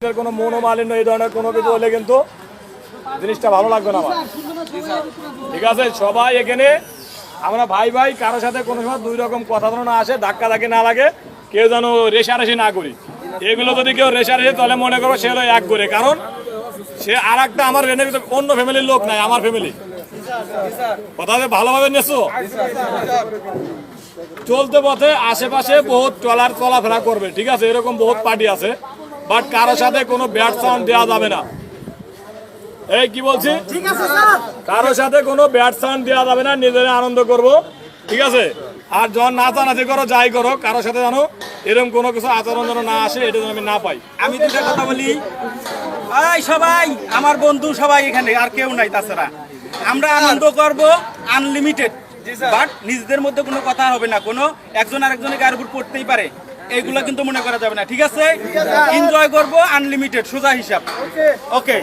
কোনো মনোমালিন্য এই ধরনের কোনো কিছু হলে কিন্তু জিনিসটা ভালো লাগবে না আমার। ঠিক আছে, সবাই এখানে আমরা ভাই ভাই, কারোর সাথে কোনো সময় দুই রকম কথা যেন না আসে, ধাক্কা ধাক্কি না লাগে, কেউ যেন রেশারেশি না করি। এগুলো যদি কেউ রেশারেশি তাহলে মনে করো সে হলো এক করে, কারণ সে আর একটা আমার অন্য ফ্যামিলির লোক নাই, আমার ফ্যামিলি। কথা ভালোভাবে নেছো। চলতে পথে আশেপাশে বহুত ট্রলার চলাফেরা করবে, ঠিক আছে, এরকম বহুত পার্টি আছে, বাট কারোর সাথে কোনো ব্যাড সাউন্ড দেওয়া যাবে না। এই কি বলছি, কারোর সাথে কোনো ব্যাড সাউন্ড দেওয়া যাবে না, নিজেরা আনন্দ করব, ঠিক আছে। আর যখন নাচানাচি করো যাই করো, কারোর সাথে জানো এরকম কোনো কিছু আচরণ যেন না আসে, এটা যেন আমি না পাই। আমি দুটা কথা বলি, এই সবাই আমার বন্ধু, সবাই এখানে, আর কেউ নাই। তাছাড়া আমরা আনন্দ করব আনলিমিটেড, বাট নিজেদের মধ্যে কোনো কথা হবে না, কোনো একজন আরেকজনের গায়ের উপর পড়তেই পারে, এইগুলো কিন্তু মনে করা যাবে না, ঠিক আছে। এনজয় করব আনলিমিটেড, সোজা হিসাব। ওকে।